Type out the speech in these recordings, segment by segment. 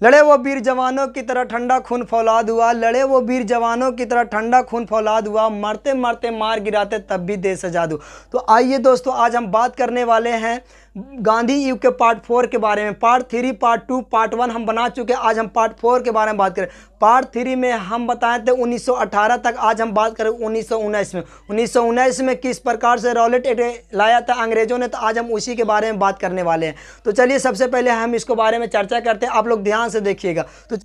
लड़े वो वीर जवानों की तरह ठंडा खून फौलाद हुआ, लड़े वो वीर जवानों की तरह ठंडा खून फौलाद हुआ, मरते मरते मार गिराते तब भी देश आजाद हुआ। तो आइए दोस्तों, आज हम बात करने वाले हैं गांधी युग के पार्ट 4 के बारे में। पार्ट 3, पार्ट 2, पार्ट 1 हम बना चुके हैं। आज हम पार्ट 4 के बारे में बात करें। पार्ट 3 में हम बताए थे 1918 तक, आज हम बात करें 1919 में। 1919 में किस प्रकार से रॉलेट एक्ट लाया था अंग्रेजों ने, तो आज हम उसी के बारे में बात करने वाले हैं। तो चलिए सबसे पहले हम इसको बारे में चर्चा करते हैं, आप लोग ध्यान से देखिएगा। तो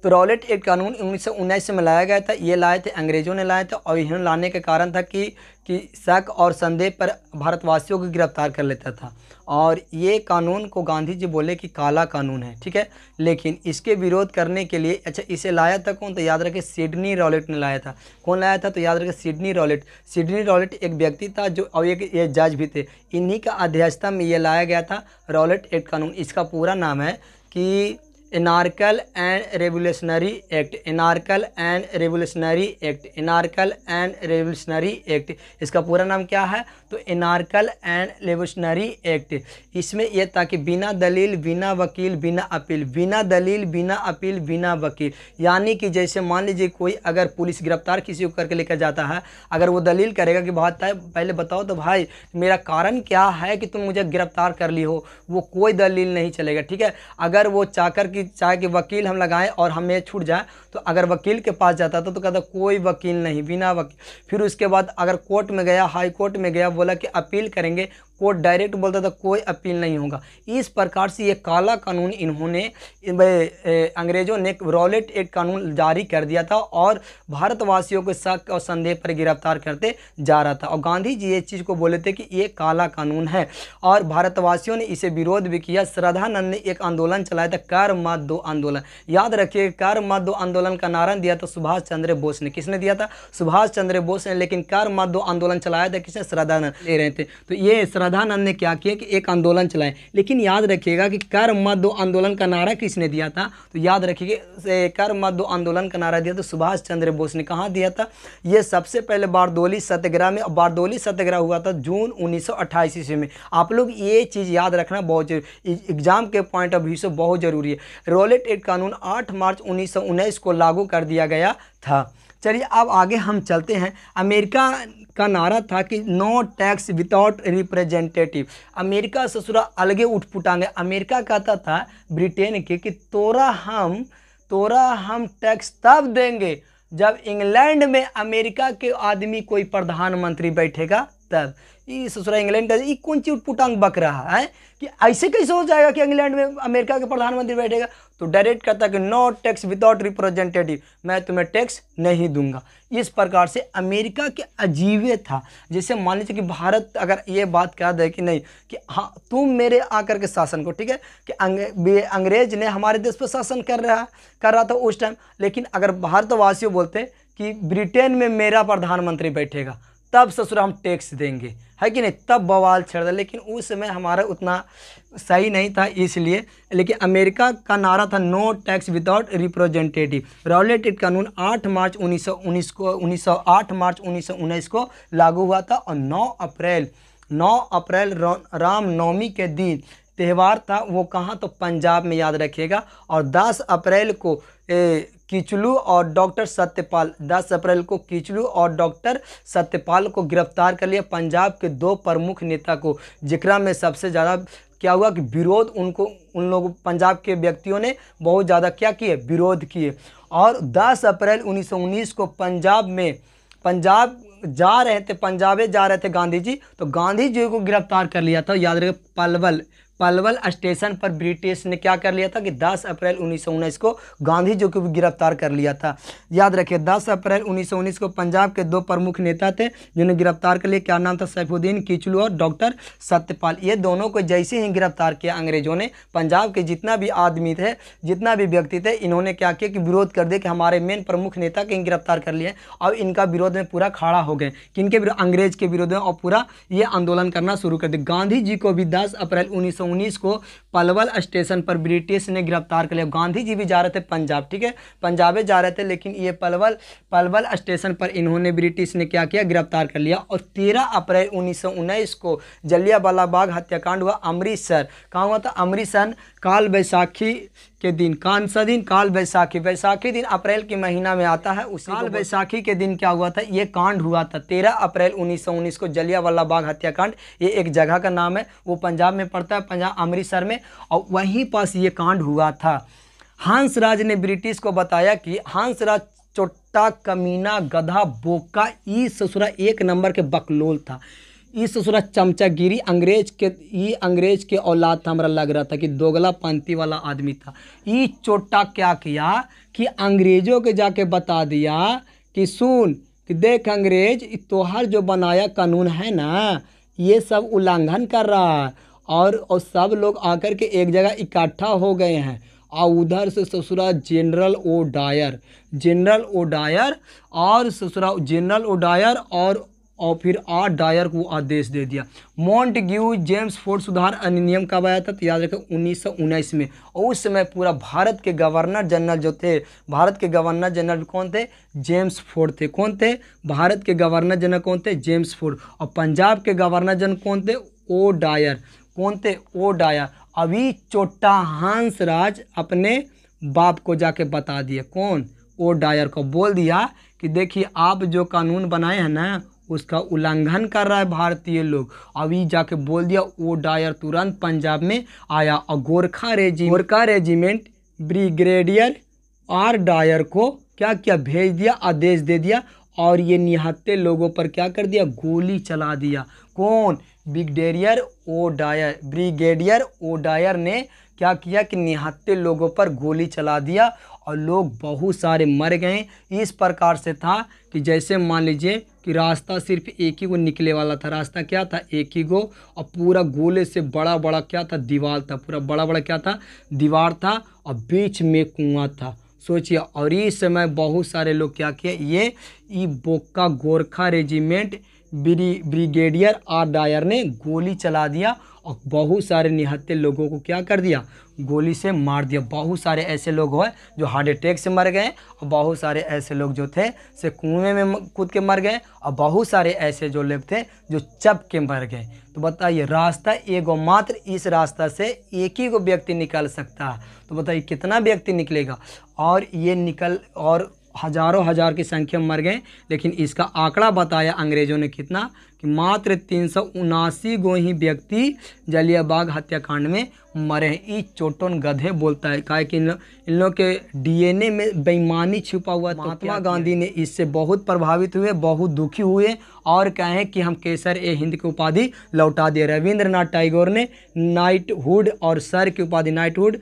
रॉलेट एक्ट कानून 1919 में लाया गया था। ये लाए थे अंग्रेजों ने लाए थे, और इन्होंने लाने के कारण था कि शक और संदेह पर भारतवासियों को गिरफ्तार कर लेता था। और ये कानून को गांधी जी बोले कि काला कानून है, ठीक है। लेकिन इसके विरोध करने के लिए, अच्छा, इसे लाया था कौन? तो याद रखें सिडनी रॉलेट ने लाया था। कौन लाया था? तो याद रखें सिडनी रॉलेट। सिडनी रॉलेट एक व्यक्ति था जो, और एक ये जज भी थे। इन्हीं का अध्यक्षता में ये लाया गया था रॉलेट एक्ट कानून। इसका पूरा नाम है कि anarchical and revolutionary act. Anarchical and revolutionary act. Anarchical and revolutionary act, इसका पूरा नाम क्या है? तो एनार्कल एंड रेवोल्यूशनरी एक्ट। इसमें यह था कि बिना दलील, बिना वकील, बिना अपील, बिना दलील, बिना अपील, बिना वकील। यानी कि जैसे मान लीजिए कोई अगर पुलिस गिरफ्तार किसी को करके लेकर जाता है, अगर वो दलील करेगा कि बात है, पहले बताओ तो भाई मेरा कारण क्या है कि तुम मुझे गिरफ्तार कर ली हो, वो कोई दलील नहीं चलेगा, ठीक है। अगर वो चाहे कि वकील हम लगाएं और हमें छूट जाए, तो अगर वकील के पास जाता था तो कहता कोई वकील नहीं, बिना वकील। फिर उसके बाद अगर कोर्ट में गया, हाई कोर्ट में गया, बोला कि अपील करेंगे, कोर्ट डायरेक्ट बोलता था कोई अपील नहीं होगा। इस प्रकार से ये काला कानून इन्होंने अंग्रेजों ने रॉलेट एक्ट कानून जारी कर दिया था, और भारतवासियों को शक और संदेह पर गिरफ्तार करते जा रहा था। और गांधी जी ये चीज़ को बोले थे कि ये काला कानून है, और भारतवासियों ने इसे विरोध भी किया। श्रद्धानंद ने एक आंदोलन चलाया था, कर मत दो आंदोलन। याद रखिए, कर मत दो आंदोलन का नारा दिया था सुभाष चंद्र बोस ने। किसने दिया था? सुभाष चंद्र बोस ने। लेकिन कर मत दो आंदोलन चलाया था किसने? श्रद्धानंद ले रहे थे। तो ये श्रद्धानंद ने क्या किया कि एक आंदोलन चलाए। लेकिन याद रखिएगा कि कर मत दो आंदोलन का नारा किसने दिया था? तो याद रखिए, कर मत दो आंदोलन का नारा दिया तो सुभाष चंद्र बोस ने। कहाँ दिया था? ये सबसे पहले बारदोली सत्याग्रह में। बारदोली सत्याग्रह हुआ था जून 1928 ईस्वी में। आप लोग ये चीज़ याद रखना बहुत जरूरी, एग्जाम के पॉइंट ऑफ व्यू से बहुत जरूरी है। रॉलेट एक्ट कानून 8 मार्च 1919 को लागू कर दिया गया था। चलिए अब आगे हम चलते हैं। अमेरिका का नारा था कि no tax without representative. America ससुरा अलगे उठ पुटांगे। अमेरिका कहता था ब्रिटेन के कि तोरा हम टैक्स तब देंगे जब इंग्लैंड में अमेरिका के आदमी कोई प्रधानमंत्री बैठेगा तब। ये ससुरा इंग्लैंड का ये कौन चीज उठपुटांग बक रहा है कि ऐसे कैसे हो जाएगा कि इंग्लैंड में अमेरिका के प्रधानमंत्री बैठेगा? तो डायरेक्ट कहता कि नो टैक्स विदाउट रिप्रेजेंटेटिव, मैं तुम्हें टैक्स नहीं दूंगा। इस प्रकार से अमेरिका के अजीबे था। जैसे मान लीजिए कि भारत अगर ये बात कह दे कि नहीं कि हाँ तुम मेरे आकर के शासन को, ठीक है, कि अंग्रेज ने हमारे देश पर शासन कर रहा था उस टाइम। लेकिन अगर भारतवासियों बोलते कि ब्रिटेन में मेरा प्रधानमंत्री बैठेगा तब ससुर हम टैक्स देंगे, है कि नहीं, तब बवाल छेड़ दे। लेकिन उस समय हमारा उतना सही नहीं था इसलिए। लेकिन अमेरिका का नारा था no tax without representative. Rowlatt Act कानून 8 मार्च 1919 को लागू हुआ था। और 9 अप्रैल रामनवमी के दिन त्यौहार था। वो कहाँ? तो पंजाब में, याद रखिएगा। और 10 अप्रैल को किचलू और डॉक्टर सत्यपाल, 10 अप्रैल को किचलू और डॉक्टर सत्यपाल को गिरफ्तार कर लिया। पंजाब के 2 प्रमुख नेता को, जिक्रा में सबसे ज़्यादा क्या हुआ कि विरोध उन लोगों पंजाब के व्यक्तियों ने बहुत ज़्यादा क्या किए? विरोध किए। और 10 अप्रैल 1919 को पंजाबे जा रहे थे गांधी जी, तो गांधी जी को गिरफ्तार कर लिया था। याद रखिए, पलवल स्टेशन पर ब्रिटिश ने क्या कर लिया था कि 10 अप्रैल 1919 को गांधी जी को भी गिरफ्तार कर लिया था। याद रखिए, 10 अप्रैल 1919 को पंजाब के 2 प्रमुख नेता थे जिन्हें गिरफ्तार कर लिया। क्या नाम था? सैफुद्दीन किचलू और डॉक्टर सत्यपाल। ये दोनों को जैसे ही गिरफ्तार किया अंग्रेजों ने, पंजाब के जितना भी आदमी थे, जितना भी व्यक्ति थे, इन्होंने क्या किया कि विरोध कर दिया कि हमारे मेन प्रमुख नेता के गिरफ्तार कर लिए। और इनका विरोध में पूरा खड़ा हो गए। किनके विरोध? अंग्रेज के विरोध में। और पूरा ये आंदोलन करना शुरू कर दिया। गांधी जी को भी 10 अप्रैल 1919 को पलवल स्टेशन पर ब्रिटिश ने गिरफ्तार कर लिया। गांधी जी भी जा रहे थे पंजाब, ठीक है, पंजाबे जा रहे थे। लेकिन ये पलवल स्टेशन पर इन्होंने ब्रिटिश ने क्या किया? गिरफ्तार कर लिया। और 13 अप्रैल 1919 को जलियांवाला बाग हत्याकांड हुआ। अमृतसर, कहाँ हुआ था? काल बैसाखी के दिन, कौन सा दिन? काल बैसाखी। बैसाखी दिन अप्रैल के महीना में आता है। उसी काल बैसाखी के दिन क्या हुआ था? ये कांड हुआ था 13 अप्रैल 1919 को, जलियांवाला बाग हत्याकांड। ये एक जगह का नाम है, वो पंजाब में पड़ता है, पंजाब अमृतसर में, और वहीं पास ये कांड हुआ था। हंसराज ने ब्रिटिश को बताया कि हंसराज चोट्टा, कमीना, गधा, बोका, ई ससुरा एक नंबर के बकलोल था। ई ससुरा चमचागिरी, अंग्रेज के औलाद था। हमारा लग रहा था कि दोगला पंथी वाला आदमी था। ई चोट्टा क्या किया कि अंग्रेजों के जाके बता दिया कि सुन कि देख अंग्रेज, तोहार जो बनाया कानून है ना, ये सब उल्लंघन कर रहा है। और सब लोग आकर के एक जगह इकट्ठा हो गए हैं। और उधर से ससुरा जनरल ओडायर और ससुरा जनरल ओडायर और फिर आर डायर को आदेश दे दिया। मॉन्टेग्यू जेम्स फोर्ड सुधार अधिनियम कब आया था? तो याद रखें 1919 में। और उस समय पूरा भारत के गवर्नर जनरल जो थे, भारत के गवर्नर जनरल कौन थे? जेम्स फोर्ड थे। कौन थे? भारत के गवर्नर जनरल कौन थे? James Ford. और पंजाब के गवर्नर जनरल कौन थे? O Dyer. कौन थे? O Dyer. अभी चोट्टा हंसराज अपने बाप को जाके बता दिया। कौन? ओ डायर को बोल दिया कि देखिए आप जो कानून बनाए हैं ना, उसका उल्लंघन कर रहा है भारतीय लोग। अभी जाके बोल दिया। ओ डायर तुरंत पंजाब में आया और Gorkha regiment brigadier R Dyer को क्या किया? भेज दिया, आदेश दे दिया। और ये निहत्थे लोगों पर क्या कर दिया? गोली चला दिया। कौन? ब्रिगेडियर ओ डायर ने क्या किया कि निहत्थे लोगों पर गोली चला दिया और लोग बहुत सारे मर गए। इस प्रकार से था कि जैसे मान लीजिए कि रास्ता सिर्फ एक ही को निकले वाला था। रास्ता क्या था? एक ही को, और पूरा गोले से बड़ा बड़ा क्या था? दीवार था। पूरा बड़ा बड़ा क्या था? दीवार था, और बीच में कुआं था। सोचिए। और इस समय बहुत सारे लोग क्या किए? ये बोका Gorkha regiment brigadier R Dyer ने गोली चला दिया और बहुत सारे निहत्थे लोगों को क्या कर दिया? गोली से मार दिया। बहुत सारे ऐसे लोग हुए जो हार्ट अटैक से मर गए, और बहुत सारे ऐसे लोग जो थे से कुएं में कूद के मर गए, और बहुत सारे ऐसे जो लोग थे जो चप के मर गए। तो बताइए, रास्ता एगो मात्र, इस रास्ता से एक ही को व्यक्ति निकल सकता है। तो बताइए कितना व्यक्ति निकलेगा? और ये निकल और हजारों हजार की संख्या में मर गए। लेकिन इसका आंकड़ा बताया अंग्रेजों ने कितना कि मात्र 379 गो ही व्यक्ति जलियांवाला बाग हत्याकांड में मरे हैं। ई चोटन गधे बोलता है, काहे कि इन लोग के डीएनए में बेईमानी छुपा हुआ। महात्मा गांधी ने इससे बहुत प्रभावित हुए, बहुत दुखी हुए और कहें कि हम केसर ए हिंद की उपाधि लौटा दिए। रविंद्रनाथ टैगोर ने नाइटहुड और सर की उपाधि, नाइटहुड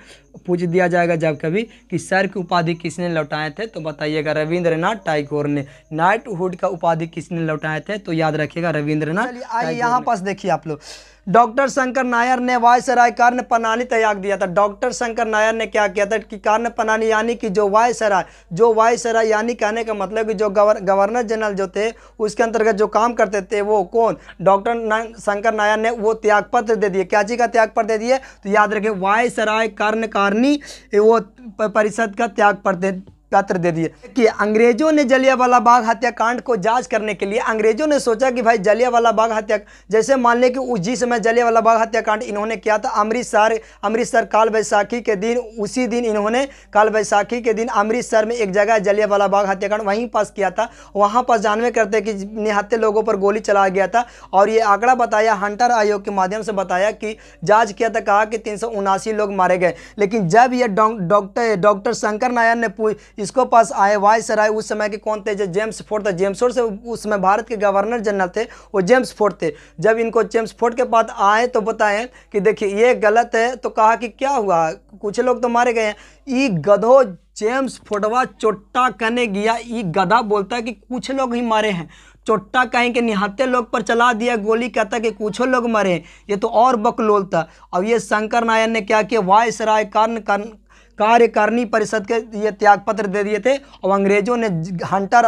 पूछ दिया जाएगा जब कभी कि सर की उपाधि किसने लौटाए थे, तो बताइएगा रविंद्रनाथ टैगोर ने। नाइटहुड का उपाधि किसने लौटाए थे, तो याद रखिएगा रविंद्रनाथ। आइए यहाँ पास देखिए आप लोग, डॉक्टर शंकर नायर ने वायसराय कार्य प्रणाली त्याग दिया था। डॉक्टर शंकर नायर ने क्या किया था कि कार्य प्रणाली यानी कि जो वायसराय यानी कहने का मतलब कि जो गवर्नर जनरल जो थे उसके अंतर्गत जो काम करते थे वो कौन? डॉक्टर शंकर नायर ने वो त्यागपत्र दे दिए। क्या चीज़ का त्यागपत्र दे दिए? तो याद रखें वायसराय कार्यकारिणी वो परिषद का त्यागपत्र पत्र दे दिए कि अंग्रेजों ने जलियांवाला बाग हत्याकांड को जांच करने के लिए अंग्रेजों ने सोचा कि भाई जलियांवाला बाग हत्या, जैसे मान लें कि उस जिस समय जलियांवाला बाग हत्याकांड इन्होंने किया था अमृतसर काल बैसाखी के दिन, उसी दिन इन्होंने काल बैसाखी के दिन अमृतसर में एक जगह जलियांवाला बाग हत्याकांड वहीं पास किया था। वहाँ पास जानवे करते कि निहत्थे लोगों पर गोली चलाया गया था। और ये आंकड़ा बताया, हंटर आयोग के माध्यम से बताया कि जाँच किया था, कहा कि 379 लोग मारे गए। लेकिन जब यह डॉक्टर शंकर नायर ने इसको पास आए वायसराय, उस समय के कौन थे? जो जेम्स फोर्ड था। जेम्स फोर्ड से उस समय भारत के गवर्नर जनरल थे, वो जेम्स फोर्ड थे। जब इनको जेम्स फोर्ड के पास आए तो बताएं कि देखिए ये गलत है। तो कहा कि क्या हुआ, कुछ लोग तो मारे गए हैं। ई गधो जेम्स फोर्डवा चोट्टा कहने गया। ई गधा बोलता है कि कुछ लोग ही मारे हैं। चोट्टा कहीं के निहत्थे लोग पर चला दिया गोली, कहता कि कुछ लोग मरे। ये तो और बकलोल था। अब ये शंकर नायर ने क्या किया? वायसराय कार्यकारिणी परिषद के ये त्यागपत्र दे दिए थे और अंग्रेजों ने हंटर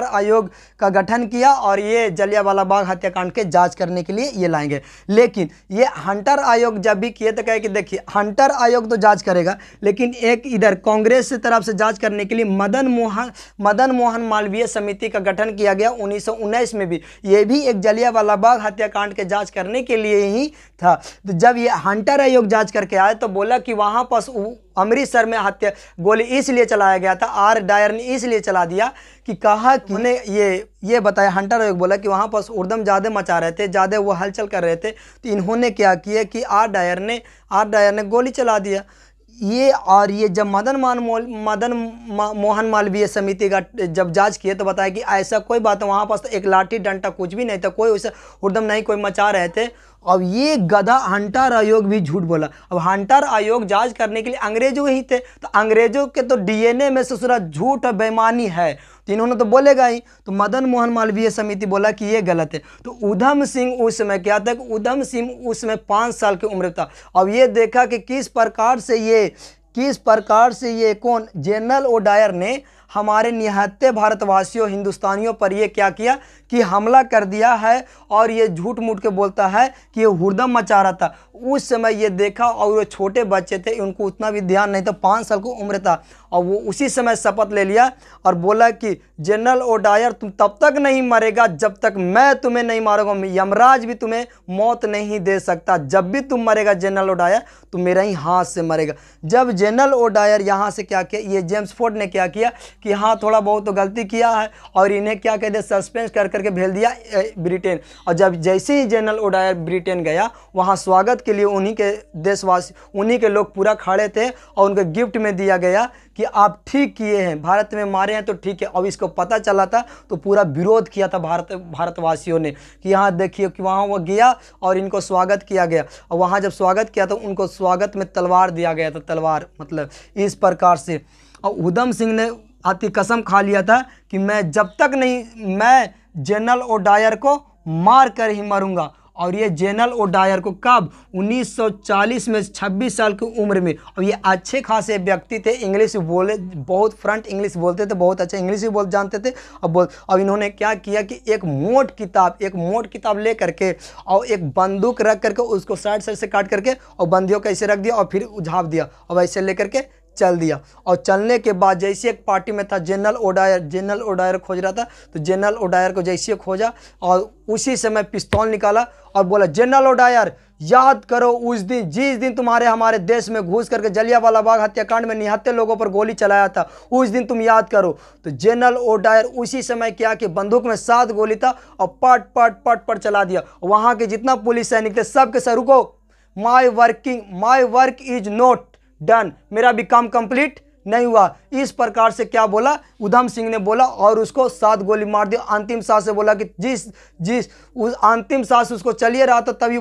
आयोग का गठन किया और ये जलियांवाला बाग हत्याकांड के जांच करने के लिए ये लाएंगे। लेकिन ये हंटर आयोग जब भी किए तो कहे कि देखिए हंटर आयोग तो जांच करेगा, लेकिन एक इधर कांग्रेस की तरफ से जांच करने के लिए मदन मोहन मालवीय समिति का गठन किया गया 1919 में भी। ये भी एक जलियांवाला बाग हत्याकांड के जांच करने के लिए ही था। तो जब ये हंटर आयोग जांच करके आए तो बोला कि वहां पर अमृतसर में हत्या गोली इसलिए चलाया गया था, आर डायर ने इसलिए चला दिया कि कहा कि उन्हें ये बताया, हंटर आयोग बोला कि वहाँ पर उद्यम ज़्यादा मचा रहे थे, ज़्यादा वो हलचल कर रहे थे, तो इन्होंने क्या किया कि आर डायर ने गोली चला दिया। ये जब मदन मोहन मालवीय समिति का जब जांच किए तो बताया कि ऐसा कोई बात है, वहाँ पास तो एक लाठी डंडा कुछ भी नहीं था, कोई वैसा उद्यम नहीं कोई मचा रहे थे। अब ये गधा हंटर आयोग भी झूठ बोला। अब हंटर आयोग जांच करने के लिए अंग्रेजों ही थे, तो अंग्रेजों के तो डीएनए में से पूरा झूठ और बेईमानी है, तो इन्होंने तो बोलेगा ही। तो मदन मोहन मालवीय समिति बोला कि ये गलत है। तो उधम सिंह उस समय क्या था, उधम सिंह उस समय 5 साल की उम्र था। अब ये देखा कि किस प्रकार से ये कौन जनरल ओडायर ने हमारे निहत्थे भारतवासियों हिंदुस्तानियों पर ये क्या किया कि हमला कर दिया है, और ये झूठ मूठ के बोलता है कि ये हुड़दम मचा रहा था। उस समय ये देखा और वो छोटे बच्चे थे, उनको उतना भी ध्यान नहीं था, 5 साल की उम्र था, और वो उसी समय शपथ ले लिया और बोला कि जनरल ओडायर तुम तब तक नहीं मरेगा जब तक मैं तुम्हें नहीं मारूंगा, यमराज भी तुम्हें मौत नहीं दे सकता, जब भी तुम मरेगा जनरल ओडायर तो मेरा ही हाथ से मरेगा। जब जनरल ओडायर यहाँ से क्या किया, ये जेम्स फोर्ड ने क्या किया कि हाँ थोड़ा बहुत तो गलती किया है, और इन्हें क्या कहते सस्पेंस करके भेज दिया ब्रिटेन। और जब जैसे ही जनरल ओडायर ब्रिटेन गया, वहाँ स्वागत के लिए उन्हीं के देशवासी, उन्हीं के लोग पूरा खड़े थे, और उनको गिफ्ट में दिया गया कि आप ठीक किए हैं, भारत में मारे हैं तो ठीक है। अब इसको पता चला था तो पूरा विरोध किया था भारतवासियों ने कि यहाँ देखिए कि वहाँ वो गया और इनको स्वागत किया गया, और वहाँ जब स्वागत किया तो उनको स्वागत में तलवार दिया गया था, तलवार मतलब इस प्रकार से। और उधम सिंह ने आती कसम खा लिया था कि मैं जब तक नहीं, मैं जनरल ओडायर को मार कर ही मरूंगा। और ये जनरल ओडायर को कब 1940 में 26 साल की उम्र में, और ये अच्छे खासे व्यक्ति थे, इंग्लिश बोले, बहुत फ्रंट इंग्लिश बोलते थे, बहुत अच्छा इंग्लिश भी बोल जानते थे। अब इन्होंने क्या किया कि एक मोट किताब ले करके और एक बंदूक रख करके उसको साइड से काट करके और बंदियों को ऐसे रख दिया और फिर झाँप दिया और ऐसे ले करके चल दिया। और चलने के बाद जैसे एक पार्टी में था जनरल ओडायर खोज रहा था, तो जनरल ओडायर को जैसे खोजा और उसी समय पिस्तौल निकाला और बोला, जनरल ओडायर याद करो उस दिन जिस दिन तुम्हारे हमारे देश में घुस करके जलियांवाला बाग हत्याकांड में निहत्थे लोगों पर गोली चलाया था, उस दिन तुम याद करो। तो जनरल ओडायर उसी समय क्या कि बंदूक में 7 गोली था और पट चला दिया। वहाँ के जितना पुलिस सैनिक थे सबके सर, रुको, my work is not done, मेरा भी काम कंप्लीट नहीं हुआ। इस प्रकार से क्या बोला उधम सिंह ने बोला, और उसको 7 गोली मार दिया। अंतिम सांस से बोला कि जिस उस अंतिम सांस उसको चलिए रहा था, तभी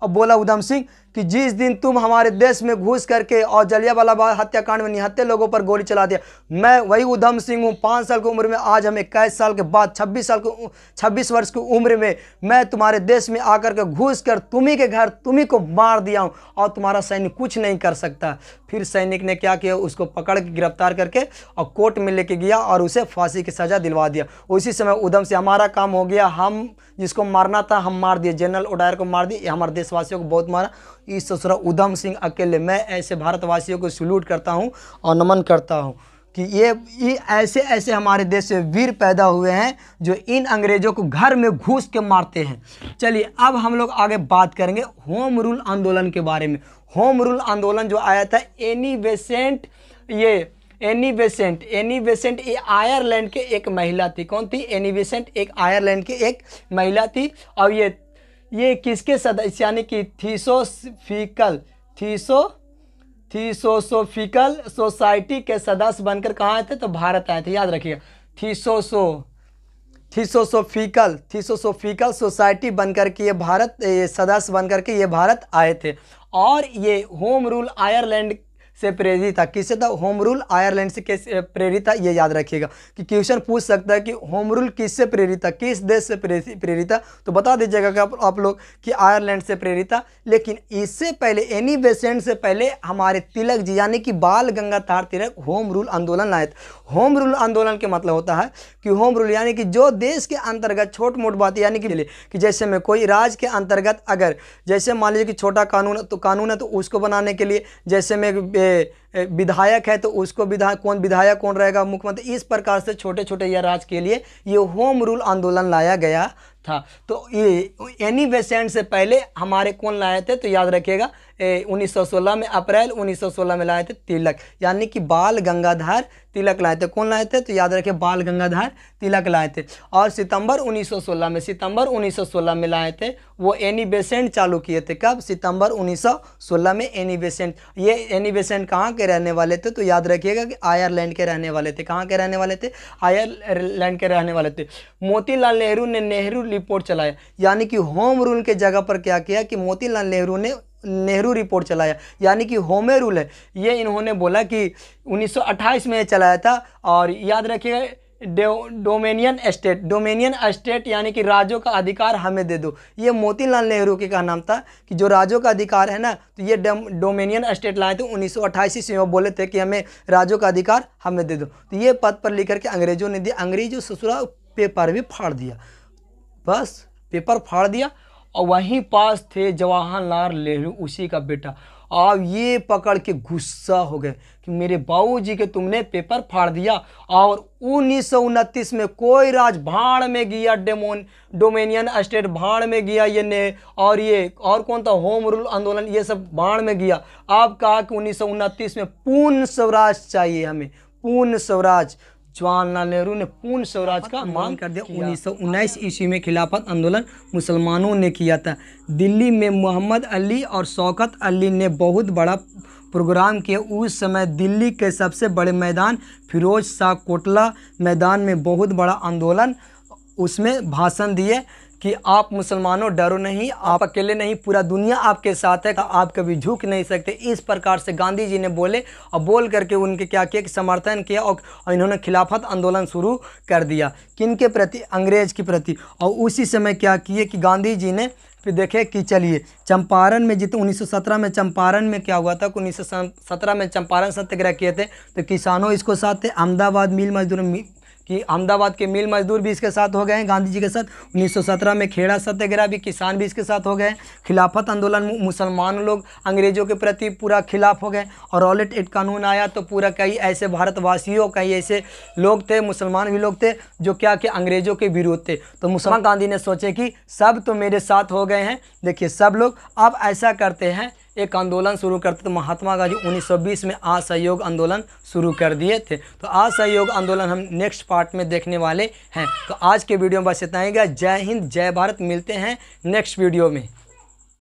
अब बोला उधम सिंह कि जिस दिन तुम हमारे देश में घुस करके और जलियांवाला बाग हत्याकांड में निहत्थे लोगों पर गोली चला दिया, मैं वही उधम सिंह हूँ। 5 साल की उम्र में आज हम 21 साल के बाद 26 वर्ष की उम्र में मैं तुम्हारे देश में आकर के घुस कर तुम्ही के घर तुम्ही को मार दिया हूँ, और तुम्हारा सैनिक कुछ नहीं कर सकता। फिर सैनिक ने क्या किया, उसको पकड़ के गिरफ्तार करके और कोर्ट में लेके गया और उसे फांसी की सज़ा दिलवा दिया। उसी समय उधम से हमारा काम हो गया, हम जिसको मारना था हम मार दिए, जनरल ओडायर को मार दिए, हमारे देशवासियों को बहुत मारा। इस ससुरा उधम सिंह अकेले। मैं ऐसे भारतवासियों को सल्यूट करता हूं और नमन करता हूं कि ये ऐसे हमारे देश से वीर पैदा हुए हैं जो इन अंग्रेजों को घर में घुस के मारते हैं। चलिए अब हम लोग आगे बात करेंगे होम रूल आंदोलन के बारे में। होम रूल आंदोलन जो आया था एनी बेसेंट ये आयरलैंड के एक महिला थी। कौन थी? एनी बेसेंट एक आयरलैंड की एक महिला थी। और ये किसके सदस्य यानी कि थियोसोफिकल सोसाइटी के सदस्य बनकर कहाँ आए थे? तो भारत आए थे, याद रखिएगा। थियोसोफिकल सोसाइटी बनकर के ये सदस्य बनकर के ये भारत आए थे। और ये होम रूल आयरलैंड से प्रेरित था। किससे था? होम रूल आयरलैंड से कैसे प्रेरित था, ये याद रखिएगा कि क्वेश्चन पूछ सकता है कि होम रूल किससे प्रेरित था, किस देश से प्रेरित था, तो बता दीजिएगा कि आप लोग कि आयरलैंड से प्रेरित था। लेकिन इससे पहले एनी बेसेंट से पहले हमारे तिलक जी यानी कि बाल गंगाधर तिलक होम रूल आंदोलन लाए थे। होम रूल आंदोलन के मतलब होता है कि होम रूल यानी कि जो देश के अंतर्गत छोट मोट बात यानी कि जैसे में कोई राज्य के अंतर्गत अगर जैसे मान लीजिए कि छोटा कानून है तो उसको बनाने के लिए, जैसे में विधायक है तो उसको विधायक कौन रहेगा, मुख्यमंत्री, इस प्रकार से छोटे छोटे या राज्य के लिए ये होम रूल आंदोलन लाया गया था। तो ये एनी बेसेंट से पहले हमारे कौन लाए थे, तो याद रखिएगा 1916 में, अप्रैल 1916 में लाए थे तिलक, यानी कि बाल गंगाधर तिलक लाए थे। कौन लाए थे, तो याद रखिए बाल गंगाधर तिलक लाए थे। और सितंबर 1916 में लाए थे, वो एनी बेसेंट चालू किए थे। कब? सितंबर 1916 में एनी बेसेंट। ये एनी बेसेंट कहाँ के रहने वाले थे, तो याद रखिएगा कि आयरलैंड के रहने वाले थे। कहाँ के रहने वाले थे? आयरलैंड के रहने वाले थे। मोतीलाल नेहरू ने नेहरू रिपोर्ट चलाया, यानी कि होम रूल के जगह पर क्या किया कि मोतीलाल नेहरू ने नेहरू रिपोर्ट चलाया, यानी कि होमे रूल है। ये इन्होंने बोला कि 1928 में चलाया था। और याद रखिएगा डोमेनियन स्टेट यानी कि राज्यों का अधिकार हमें दे दो। ये मोतीलाल नेहरू के का नाम था कि जो राज्यों का अधिकार है ना, तो ये डोमेनियन स्टेट लाए थे 1928 में। वो बोले थे कि हमें राज्यों का अधिकार हमें दे दो। तो ये पद पर लिख करके अंग्रेजों ने दिया। अंग्रेजों ससुरा पेपर भी फाड़ दिया, बस पेपर फाड़ दिया। और वहीं पास थे जवाहरलाल नेहरू, उसी का बेटा। अब ये पकड़ के गुस्सा हो गए कि मेरे बाबूजी के तुमने पेपर फाड़ दिया। और 1929 में कोई राज भाड़ में गया, डोमेनियन स्टेट भाड़ में गया, ये और कौन था, होम रूल आंदोलन, ये सब भाड़ में गया। अब कहा कि 1929 में पूर्ण स्वराज चाहिए हमें, पूर्ण स्वराज। जवाहरलाल नेहरू ने पूर्ण स्वराज का मांग कर दिया। 1919 ईस्वी में खिलाफत आंदोलन मुसलमानों ने किया था। दिल्ली में मोहम्मद अली और शौकत अली ने बहुत बड़ा प्रोग्राम किया। उस समय दिल्ली के सबसे बड़े मैदान फिरोज शाह कोटला मैदान में बहुत बड़ा आंदोलन, उसमें भाषण दिए कि आप मुसलमानों डरो नहीं, आप अकेले नहीं, पूरा दुनिया आपके साथ है, आप कभी झुक नहीं सकते। इस प्रकार से गांधी जी ने बोले और बोल करके उनके क्या किया कि समर्थन किया। और इन्होंने खिलाफत आंदोलन शुरू कर दिया। किन के प्रति? अंग्रेज के प्रति। और उसी समय क्या किए कि गांधी जी ने फिर देखे कि चलिए चंपारण में, जितने 1917 में चंपारण में क्या हुआ था, 1917 में चंपारण सत्याग्रह किए थे, तो किसानों इसको साथ थे। अहमदाबाद मिल मजदूर कि अहमदाबाद के मिल मजदूर भी इसके साथ हो गए हैं गांधी जी के साथ। 1917 में खेड़ा सत्याग्रह भी, किसान भी इसके साथ हो गए। खिलाफत आंदोलन, मुसलमान लोग अंग्रेजों के प्रति पूरा खिलाफ हो गए। और रॉलेट एक्ट कानून आया तो पूरा कई ऐसे भारतवासियों, कई ऐसे लोग थे, मुसलमान भी लोग थे जो क्या कि अंग्रेजों के विरोध थे। तो मुसलमान गांधी ने सोचे कि सब तो मेरे साथ हो गए हैं, देखिए सब लोग, अब ऐसा करते हैं एक आंदोलन शुरू करते। तो महात्मा गांधी 1920 में असहयोग आंदोलन शुरू कर दिए थे। तो असहयोग आंदोलन हम नेक्स्ट पार्ट में देखने वाले हैं। तो आज के वीडियो में बस इतना ही। जय हिंद, जय भारत। मिलते हैं नेक्स्ट वीडियो में।